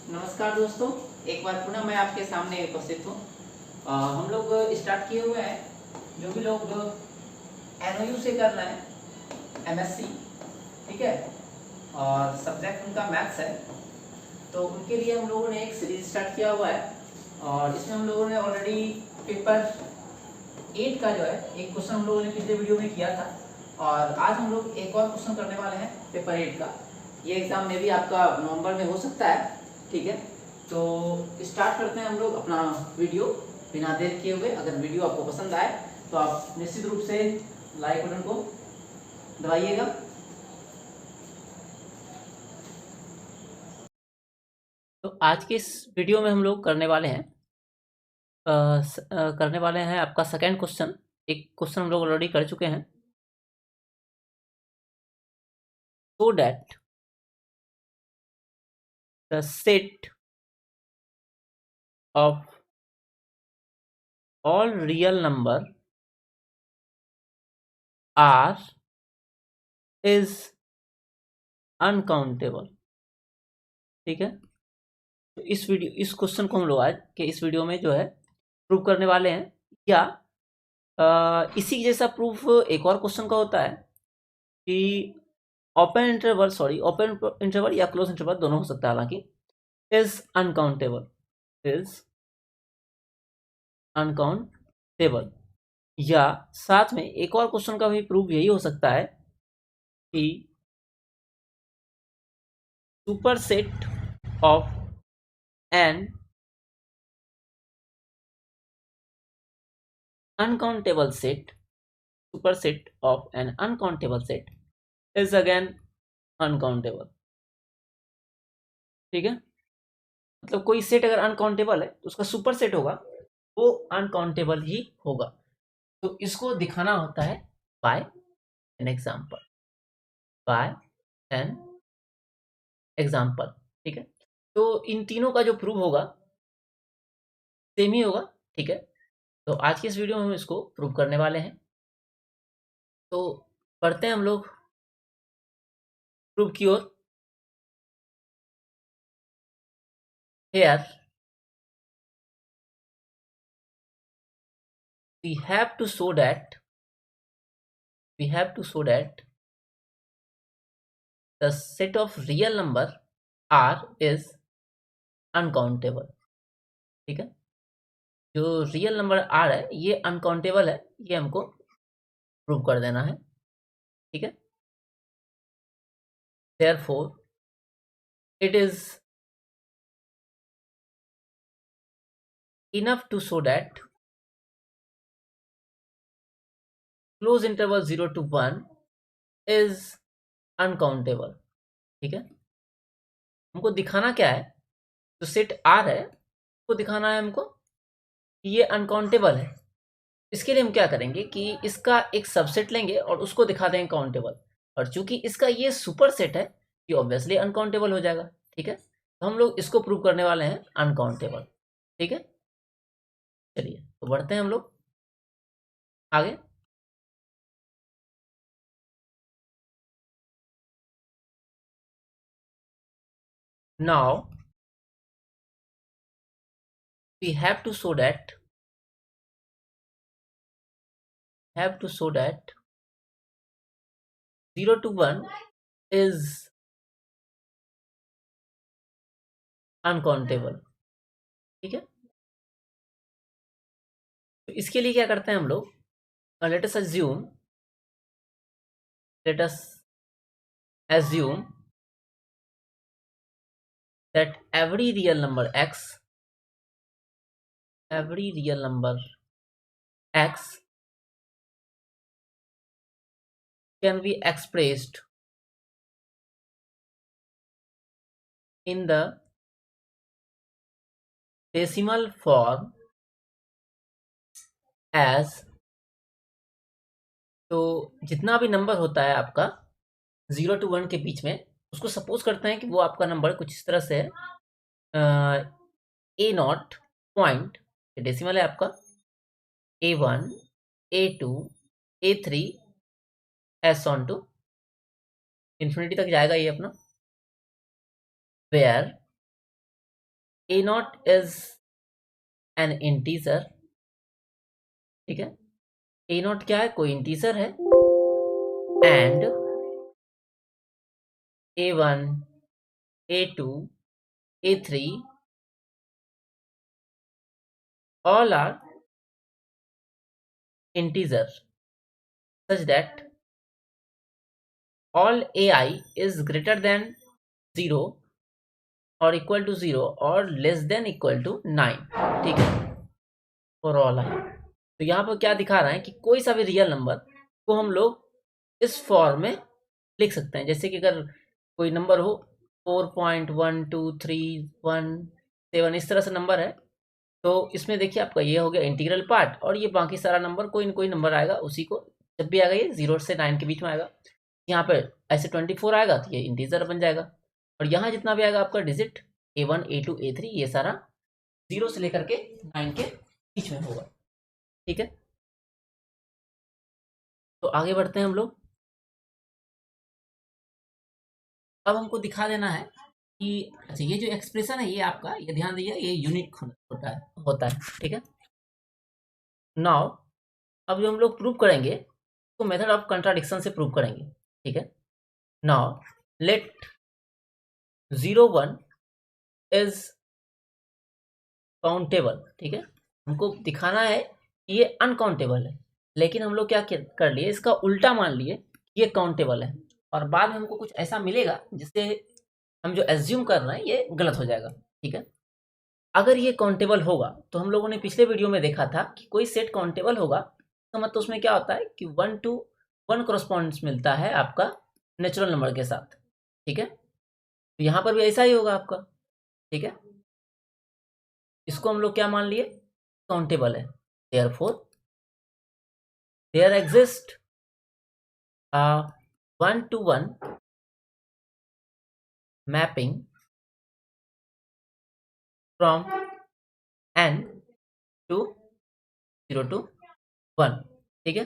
नमस्कार दोस्तों, एक बार पुनः मैं आपके सामने उपस्थित हूँ। हम लोग स्टार्ट किए हुए हैं, जो भी लोग एनओयू से कर रहे हैं एमएससी, ठीक है, और सब्जेक्ट उनका मैथ्स है, तो उनके लिए हम लोगों ने एक सीरीज स्टार्ट किया हुआ है। और इसमें हम लोगों ने ऑलरेडी पेपर 8 का जो है एक क्वेश्चन हम लोगों ने पिछले वीडियो में किया था, और आज हम लोग एक और क्वेश्चन करने वाले हैं पेपर 8 का। ये एग्ज़ाम में भी आपका नवंबर में हो सकता है, ठीक है। तो स्टार्ट करते हैं हम लोग अपना वीडियो बिना देर किए हुए। अगर वीडियो आपको पसंद आए तो आप निश्चित रूप से लाइक बटन को दबाइएगा। तो आज के इस वीडियो में हम लोग करने वाले हैं आपका सेकेंड क्वेश्चन। एक क्वेश्चन हम लोग ऑलरेडी कर चुके हैं। So that the set of all real number R is uncountable, ठीक है। तो इस क्वेश्चन को हम लोग आज के इस वीडियो में जो है प्रूव करने वाले हैं। या इसी जैसा प्रूफ एक और क्वेश्चन का होता है कि ओपन इंटरवल या क्लोज इंटरवल दोनों हो सकता है। हालांकि इज अनकाउंटेबल या साथ में एक और क्वेश्चन का भी प्रूफ यही हो सकता है कि superset of N uncountable set superset of an uncountable set is again uncountable, ठीक है। मतलब कोई सेट अगर अनकाउंटेबल है तो उसका सुपर सेट होगा, वो अनकाउंटेबल ही होगा। तो इसको दिखाना होता है by an example, by an example, ठीक है। तो इन तीनों का जो प्रूव होगा सेम ही होगा, ठीक है। तो आज की इस वीडियो में हम इसको प्रूव करने वाले हैं। तो पढ़ते हैं हम लोग प्रूव की ओर। Here we have to show that we have to show that the set of real number r is uncountable, ठीक है। जो रियल नंबर r है ये अनकाउंटेबल है, ये हमको प्रूव कर देना है, ठीक है। therefore it is enough to show that close interval 0 to 1 is uncountable, ठीक है। हमको दिखाना क्या है, जो सेट r है उसको दिखाना है हमको कि ये अनकाउंटेबल है। इसके लिए हम क्या करेंगे कि इसका एक सबसेट लेंगे और उसको दिखा देंगे काउंटेबल, और चूंकि इसका ये सुपर सेट है ये ऑब्वियसली अनकाउंटेबल हो जाएगा, ठीक है। तो हम लोग इसको प्रूव करने वाले हैं अनकाउंटेबल, ठीक है। चलिए तो बढ़ते हैं हम लोग आगे। Now we have to show that 0 to 1 is uncountable, ठीक है। तो इसके लिए क्या करते हैं हम लोग, let us assume that every real number x can be expressed in the decimal form as, तो जितना भी नंबर होता है आपका 0 to 1 के बीच में, उसको सपोज करते हैं कि वो आपका नंबर कुछ इस तरह से है। ए नॉट पॉइंट डेसिमल है आपका, A1 A2 A3 S on to infinity तक जाएगा ये अपना, where a not is an integer, ठीक है, ए नॉट क्या है, कोई इंटीजर है, and a one, a two, a three all are integer such that all ai is greater than 0 or equal to 0 or less than equal to 9, ठीक है, for all i। तो यहाँ पर क्या दिखा रहा है कि कोई सा भी रियल नंबर को हम लोग इस फॉर्म में लिख सकते हैं। जैसे कि अगर कोई नंबर हो 4.12317 इस तरह से नंबर है, तो इसमें देखिए आपका ये हो गया इंटीग्रल पार्ट, और ये बाकी सारा नंबर कोई न कोई नंबर आएगा, उसी को जब भी आएगा ये 0 से 9 के बीच में आएगा। यहाँ पे ऐसे 24 आएगा तो ये इंटीजर बन जाएगा, और यहाँ जितना भी आएगा आपका डिजिट A1 A2 A3 ये सारा 0 से लेकर के 9 के बीच में होगा, ठीक है। तो आगे बढ़ते हैं हम लोग। अब हमको दिखा देना है कि अच्छा ये जो एक्सप्रेशन है ये आपका, ये ध्यान दीजिए, ये यूनिक होता है, ठीक है। नाउ अब जो हम लोग प्रूव करेंगे तो मेथड ऑफ कंट्राडिक्शन से प्रूव करेंगे, ठीक है। नाउ लेट 01 इज काउंटेबल, ठीक है। हमको दिखाना है कि ये अनकाउंटेबल है, लेकिन हम लोग क्या कर लिए, इसका उल्टा मान लिए ये काउंटेबल है, और बाद में हमको कुछ ऐसा मिलेगा जिससे हम जो एज्यूम कर रहे हैं ये गलत हो जाएगा, ठीक है। अगर ये काउंटेबल होगा तो हम लोगों ने पिछले वीडियो में देखा था कि कोई सेट काउंटेबल होगा तो मतलब उसमें क्या होता है कि 1 to 1 कॉरस्पॉन्डेंस मिलता है आपका नेचुरल नंबर के साथ, ठीक है। तो यहाँ पर भी ऐसा ही होगा आपका, ठीक है। इसको हम लोग क्या मान लिए, काउंटेबल है। Therefore there exist 1 to 1 mapping from n to 0 to 1, ठीक है।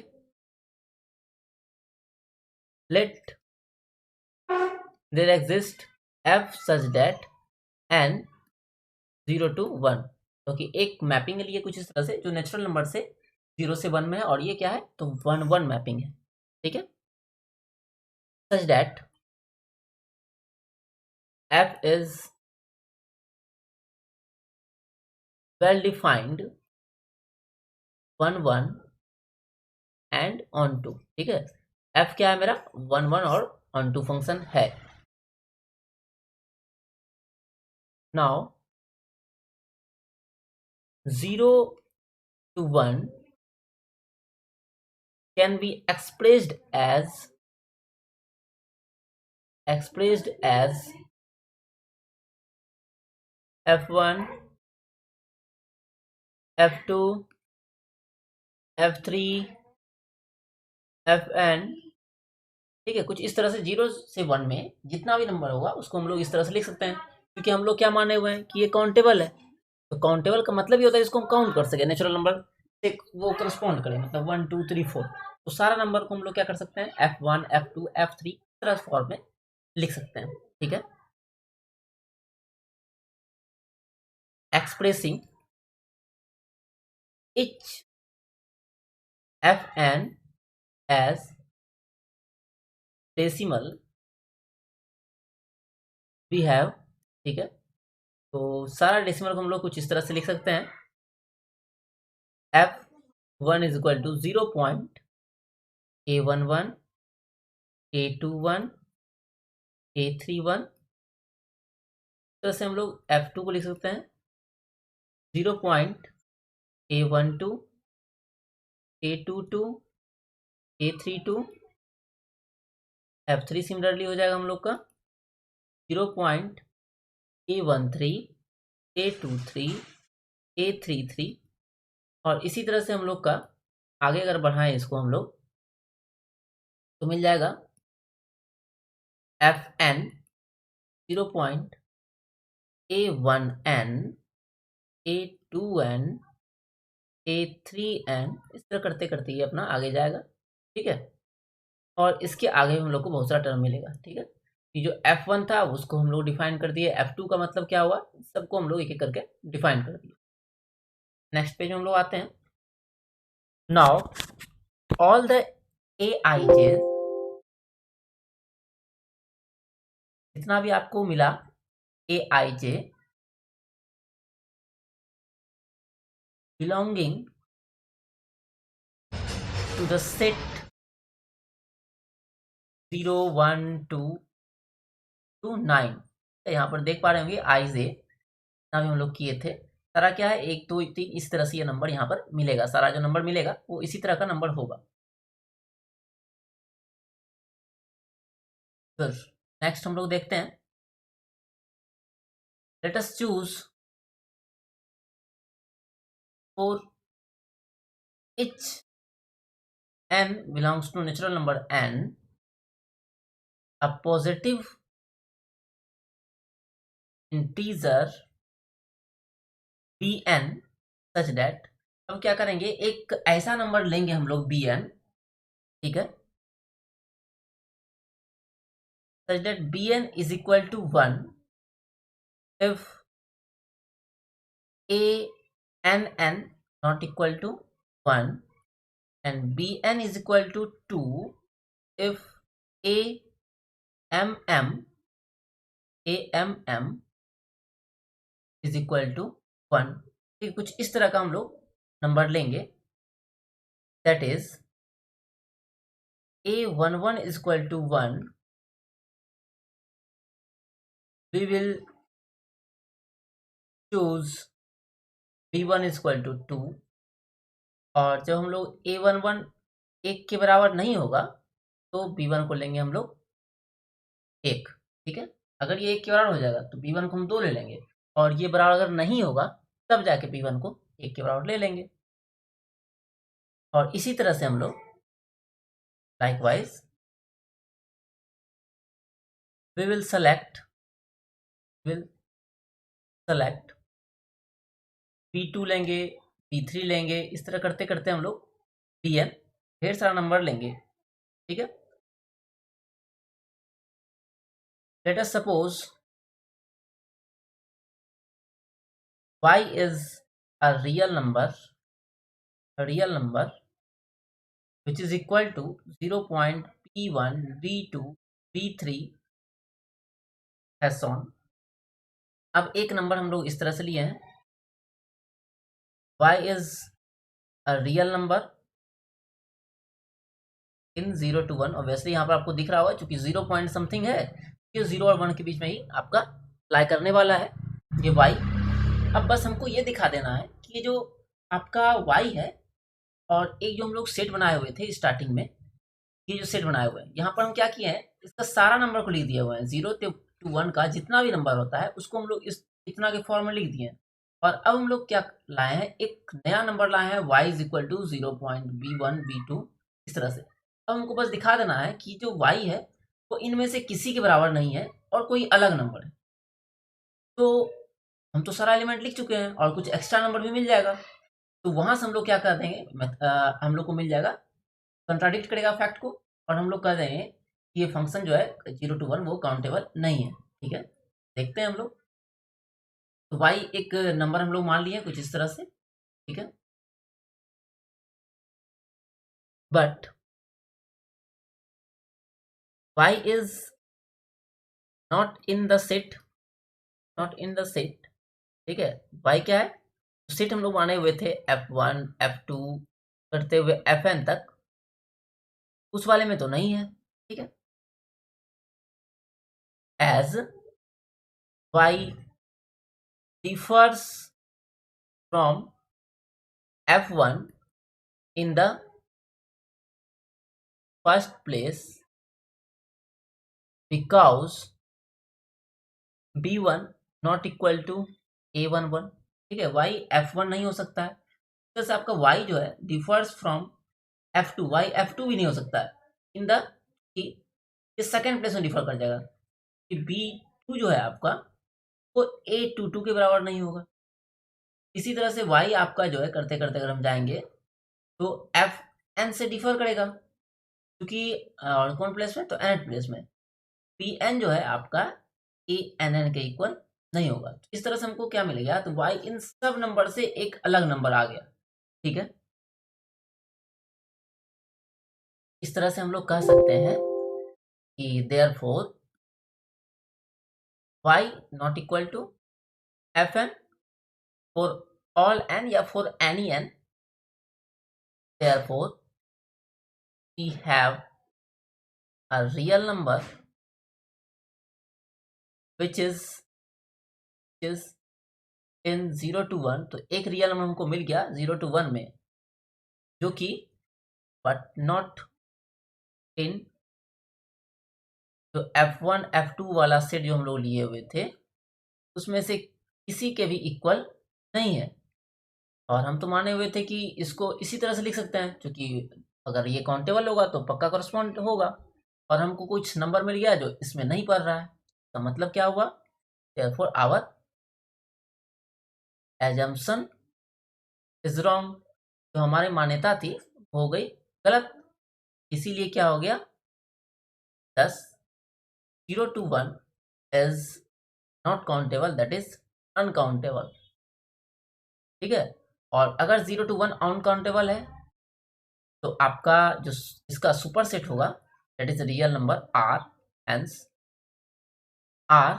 Let there exist f such that n 0 to 1, क्योंकि एक मैपिंग के लिए कुछ इस तरह से जो नेचुरल नंबर से 0 से 1 में है, और ये क्या है तो 1 1 मैपिंग है, ठीक है। Such that f is well defined 1 1 and on 2, ठीक है। f क्या है मेरा 1 1 और on 2 फंक्शन है। Now 0 to 1 can be expressed as f1 f2 f3 fn, ठीक है। कुछ इस तरह से 0 से 1 में जितना भी नंबर होगा उसको हम लोग इस तरह से लिख सकते हैं, क्योंकि हम लोग क्या माने हुए हैं कि ये काउंटेबल है। तो काउंटेबल का मतलब ये होता है जिसको हम काउंट कर सके, नेचुरल नंबर से वो करस्पॉन्ड करे, मतलब 1 2 3 4। तो सारा नंबर को हम लोग क्या कर सकते हैं f1 f2 f3 इस तरह फॉर्म में लिख सकते हैं, ठीक है। Expressing each fn as decimal we have, ठीक है। तो सारा डेसिमल को हम लोग कुछ इस तरह से लिख सकते हैं, f1 is equal to 0.a11 a21 a31, इस तरह से हम लोग f2 को लिख सकते हैं 0.a12 a22 a32, f3 similarly हो जाएगा हम लोग का 0.a13 a23 a33, और इसी तरह से हम लोग का आगे अगर बढ़ाएं इसको हम लोग तो मिल जाएगा fn 0.a1n a2n a3n, इस तरह करते करते ये अपना आगे जाएगा, ठीक है। और इसके आगे हम लोग को बहुत सारा टर्म मिलेगा, ठीक है। कि जो F1 था उसको हम लोग डिफाइन कर दिए, F2 का मतलब क्या हुआ, सबको हम लोग एक एक करके डिफाइन कर दिए। नेक्स्ट पेज हम लोग आते हैं। नाउ ऑल द AIJs, जितना भी आपको मिला AIJ belonging to the set 0 1 2 to 9, तो यहाँ पर देख पा रहे होंगे IJ भी हम लोग किए थे। सारा क्या है, 1 2 3 इस तरह से ये नंबर यहाँ पर मिलेगा, सारा जो नंबर मिलेगा वो इसी तरह का नंबर होगा। फिर नेक्स्ट हम लोग देखते हैं, let us choose for each n belongs to natural number n a positive integer bn such that, अब क्या करेंगे, एक ऐसा नंबर लेंगे हम लोग bn, ठीक है, such that bn is equal to 1 if a n n not equal to 1 and bn is equal to 2 if a m m is equal to 1। ठीक, कुछ इस तरह का हम लोग नंबर लेंगे, that is a11 is equal to 1, we will choose b1 is equal to 2, और जब हम लोग a11 1 के बराबर नहीं होगा तो b1 को लेंगे हम लोग 1, ठीक है। अगर ये 1 के बराबर हो जाएगा तो b1 को हम 2 ले लेंगे, और ये बराबर अगर नहीं होगा तब जाके b1 को 1 के बराबर ले लेंगे। और इसी तरह से हम लोग likewise we will select P2 लेंगे, P3 लेंगे, इस तरह करते करते हम लोग Pn ढेर सारा नंबर लेंगे, ठीक है। Let us suppose y is a real number which is equal to 0.P1 B2 B3 has on। अब एक नंबर हम लोग इस तरह से लिए हैं, y is a real number in 0 to 1, obviously यहाँ पर आपको दिख रहा होगा क्योंकि 0 पॉइंट समथिंग है, ये 0 और 1 के बीच में ही आपका लाई करने वाला है ये y। अब बस हमको ये दिखा देना है कि ये जो आपका y है और एक जो हम लोग सेट बनाए हुए थे स्टार्टिंग में, ये जो सेट बनाए हुए हैं यहाँ पर हम क्या किए हैं, इसका सारा नंबर को लिख दिए हुए हैं, 0 to 1 का जितना भी नंबर होता है उसको हम लोग इतना के फॉर्म में लिख दिए हैं। और अब हम लोग क्या लाए हैं, एक नया नंबर लाए हैं y is equal to 0.b1 b2 इस तरह से। अब हमको बस दिखा देना है कि जो y है वो इनमें से किसी के बराबर नहीं है और कोई अलग नंबर है। तो हम तो सारा एलिमेंट लिख चुके हैं और कुछ एक्स्ट्रा नंबर भी मिल जाएगा, तो वहां से हम लोग क्या कर देंगे, हम लोग को मिल जाएगा, कंट्राडिक्ट करेगा फैक्ट को, और हम लोग कह देंगे कि ये फंक्शन जो है 0 to 1 वो काउंटेबल नहीं है, ठीक है। देखते हैं हम लोग, तो y एक नंबर हम लोग मान लिए कुछ इस तरह से, ठीक है, but y is not in the set, ठीक है। y क्या है, सेट हम लोग माने हुए थे f1 f2 करते हुए fn तक, उस वाले में तो नहीं है, ठीक है। As y differs from f1 in the first place because b1 not equal to a11, ठीक है। y f1 नहीं हो सकता है, जैसे आपका y जो है differs from f2, y f2 भी नहीं हो सकता है इन द, ये सेकेंड प्लेस में डिफर कर जाएगा कि b2 जो है आपका वो a22 के बराबर नहीं होगा। इसी तरह से y आपका जो है करते करते अगर हम जाएंगे तो fn से डिफर करेगा, क्योंकि कौन प्लेस में, तो nth प्लेस में, पी एन जो है आपका ए एन एन के इक्वल नहीं होगा। इस तरह से हमको क्या मिलेगा, तो वाई इन सब नंबर से एक अलग नंबर आ गया, ठीक है। इस तरह से हम लोग कह सकते हैं कि therefore y not equal to f n for all n या for any n, therefore we have a real number which is in 0 to 1। तो एक रियल नंबर हमको मिल गया 0 to 1 में, जो कि बट नॉट इन जो F1 F2 वाला सेट जो हम लोग लिए हुए थे उसमें से किसी के भी इक्वल नहीं है। और हम तो माने हुए थे कि इसको इसी तरह से लिख सकते हैं, क्योंकि अगर ये काउंटेबल होगा तो पक्का करस्पॉन्ड होगा। और हमको कुछ नंबर मिल गया जो इसमें नहीं पड़ रहा है, तो मतलब क्या हुआ, therefore our assumption is wrong. जो हमारी मान्यता थी हो गई गलत। इसीलिए क्या हो गया, 10 0 to 1 is not countable, that is uncountable, ठीक है। और अगर 0 to 1 अनकाउंटेबल है तो आपका जो इसका सुपर सेट होगा that is real number R, hence R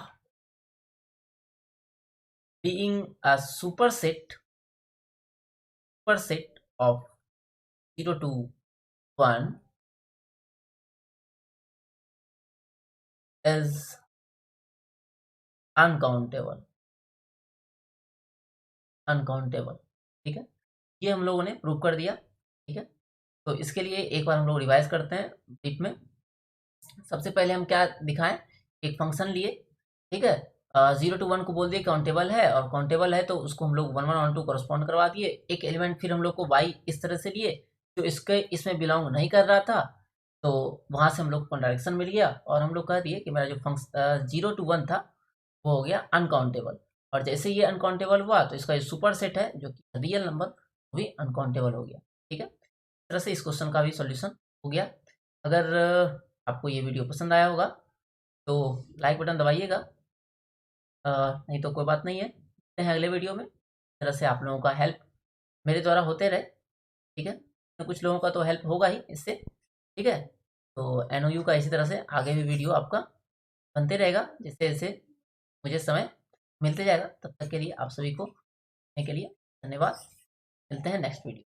being a superset of 0 to 1 is uncountable, ठीक है। ये हम लोगों ने प्रूव कर दिया, ठीक है। तो इसके लिए एक बार हम लोग रिवाइज करते हैं डीप में। सबसे पहले हम क्या दिखाएं, एक फंक्शन लिए, ठीक है। 0 to 1 को बोल दिए काउंटेबल है, और काउंटेबल है तो उसको हम लोग 1 1 1 2 करस्पॉन्ड करवा दिए। एक एलिमेंट फिर हम लोग को y इस तरह से लिए जो इसके इसमें बिलोंग नहीं कर रहा था, तो वहां से हम लोग को डायरेक्शन मिल गया, और हम लोग कह दिए कि मेरा जो फंक्शन 0 to 1 था वो हो गया अनकाउंटेबल। और जैसे ये अनकाउंटेबल हुआ तो इसका जो सुपर सेट है जो कि रियल नंबर वो भी अनकाउंटेबल हो गया, ठीक है। इस तरह से इस क्वेश्चन का भी सॉल्यूशन हो गया। अगर आपको ये वीडियो पसंद आया होगा तो लाइक बटन दबाइएगा, नहीं तो कोई बात नहीं है, मिलते हैं अगले वीडियो में। इस तरह से आप लोगों का हेल्प मेरे द्वारा होते रहे, ठीक है। तो कुछ लोगों का तो हेल्प होगा ही इससे, ठीक है। तो एनओयू का इसी तरह से आगे भी वीडियो आपका बनते रहेगा, जैसे जैसे मुझे समय मिलते जाएगा। तब तक के लिए आप सभी को के लिए धन्यवाद। मिलते हैं नेक्स्ट वीडियो।